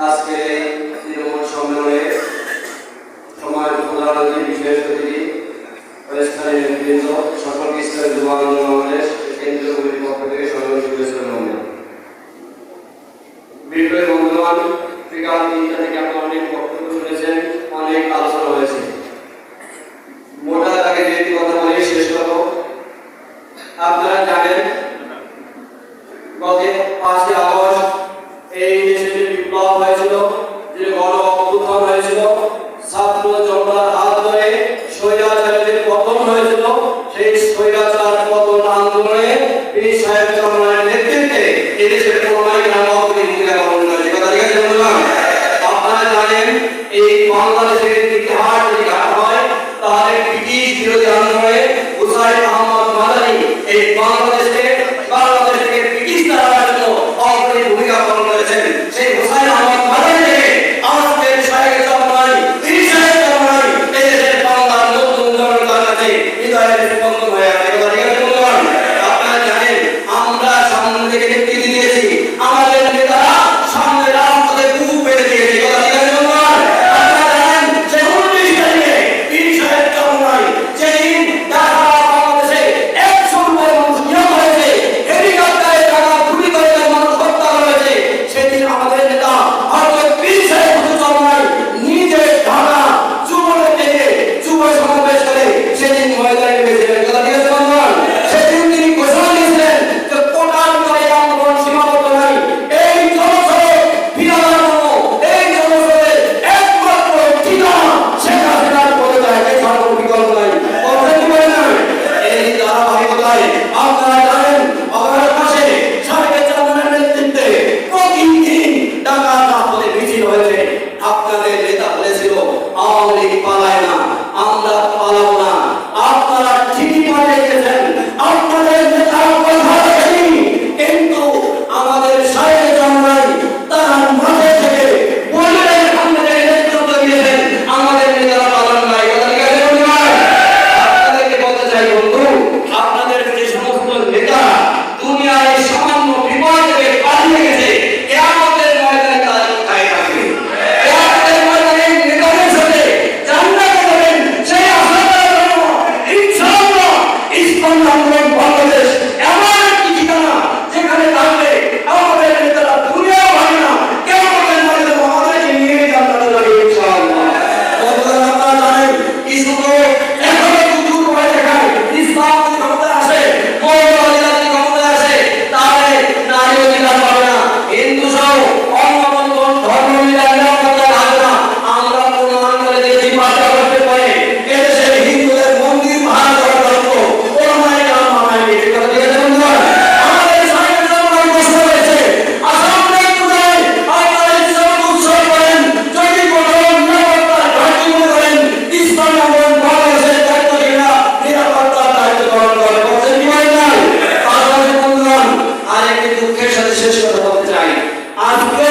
আজকে এই তৃণমূল সম্মেলনে সমাজ প্রধান অতিথি, বিশেষ অতিথি, স্থানীয় নেতৃবৃন্দ, সকলকে ইসলামী যুব আন্দোলন বাংলাদেশ কেন্দ্রীয় কমিটির পক্ষ থেকে সংগ্রামী শুভেচ্ছা জানাই। বিপ্লবী বন্ধুগণ, বিকাল ৩টা থেকে আপনারা অনেক বক্তব্য শুনেছেন, অনেক আলোচনা হয়েছে। মোটা দাগে যে কথা বলে শেষ করব। আপনারা জানেন গত ৫ই আগস্ট এই দেশে যে বিপ্লব হয়েছিল, যে গণ অভ্যুত্থান হয়েছিল, ছাত্র জনতার হাত ধরে স্বৈরাচারের পতন হয়েছিল, সেই স্বৈরাচার পতন আন্দোলনে পীর সাহেব চরমনায়ের নেতৃত্বে এদেশের প্রণয় নামক ভূমিকা পালন করেছে। কথা ঠিক আছে বন্ধুগণ? আপনারা জানেন এই বাংলাদেশের ইতিহাস যদি ঘাটা হয় তাহলে ব্রিটিশ বিরোধী আন্দোলনে হুসাইন আহমদ মাদানী এই বাংলাদেশ থেকে ব্রিটিশ তাড়ানোর জন্য অগ্রণী ভূমিকা পালন করেছেন। সেই হুসাইন আহমদ মাদানী থেকে আমাদের সাহেব চরমনাই, পীর সাহেব চরমনাই এদেশের বাংলার নতুন জনতার কাছে হৃদয়ের স্পন্দন হয়ে আছে। কথা ঠিক আছে বন্ধুগণ? আপনারা জানেন আমরা সামনে থেকে নেতৃত্ব দিয়েছি, আমাদের নেতারা সামনে রাজপথে বুক পেতে দিয়েছে। কথা ঠিক আছে বন্ধুগণ? আপনারা জানেন যে 19 তারিখে পীর সাহেব চরমনাই যেদিন ঢাকা বাংলাদেশে 100 মানুষ নিহত হয়েছে, হেলিকপ্টারে টাকা গুলি করে মানুষ হত্যা হয়েছে, সেদিন আমাদের নেতা হযরত পীর সাহেব চরমনাই নিজে ঢাকা যুবলীগ থেকে যুব সমাবেশ করে সেদিন ময়দানে নেমেছিলেন। কথা ঠিক আছে বন্ধুগণ? সেদিন তিনি ঘোষণা দিয়েছিলেন যে কোটার পরে আন্দোলন সীমাবদ্ধ নাই, এই জনস্রোত বিরাবার জন্য এই জনস্রোতের একমাত্র ঠিকানা শেখ হাসিনার পদে যায়, এছাড়া কোনো বিকল্প নাই। বলতে কি বলেন না? এই ধারাবাহিকতায় আপনারা জানেন অগাস্ট মাসে সাবেক চেয়ারম্যানের নেতৃত্বে প্রতিদিন ঢাকা রাজপথে মিছিল হয়েছে। আপনাদের নেতা বলেছিল আওয়ামী লীগ পালায় না, আমরা পালাবো না। আপনারা ঠিকই পালিয়ে গেছেন, আপনাদের নেতার কথা রাখেনি, কিন্তু আমাদের সাহেব চরমনাই তারা মাঠে থেকে বললেন আমাদের নেতৃত্ব দিয়েছেন, আমাদের নেতারা পালন নাই। কথা ঠিক আছে বন্ধুগণ? আপনাদেরকে বলতে চাই বন্ধু, আপনাদের যে সমস্ত নেতা দুনিয়ায় সামান্য বিপদ থেকে পালিয়ে গেছে, কিয়ামতের ময়দানে তারা কোথায় থাকবে? কিয়ামতের ময়দানে নেতাদের সাথে জান্নাতে যাবেন, সেই আশা করার জন্য ইনশাআল্লাহ ইসলামী আন্দোলন বাংলাদেশ এমন একটি ঠিকানা যেখানে থাকলে আমাদের নেতারা দুনিয়াও ভাবে না, কিয়ামতের ময়দানে আমাদেরকে নিয়ে জান্নাতে যাবে ইনশাআল্লাহ। বন্ধুরা, আপনারা জানেন কিছু লোক এখনো দুদূর হয়ে দেখায় ইসলাম যদি ক্ষমতায় আসে, মৌলবাদীরা যদি ক্ষমতায় আসে তাহলে নারী অধিকার পাবে না, হিন্দু সহ অন্য কোনো ধর্ম নিরাপত্তা থাকবে না। আমরা প্রমাণ করে দিয়েছি 5 আগস্টের পরে এদেশের হিন্দুদের মন্দির ভাঙা করার জন্য ওলামায়ে কেরাম মানায় নিয়েছে। কথা ঠিক আছে বন্ধুগণ? আমাদের সাহেব চরমনাই ঘোষণা করেছে আসামের পূজায় আপনারা ইসলাম উৎসব করেন, যদি কোনো নিরাপত্তার ঘাটতি মনে করেন ইসলামী আন্দোলন বাংলাদেশের দায়িত্বশীলরা নিরাপত্তার দায়িত্ব গ্রহণ করে। বলছেন কি বলেন না? পাশাপাশি বন্ধুগণ, আরেকটি দুঃখের সাথে শেষ কথা বলতে চাই। আজকে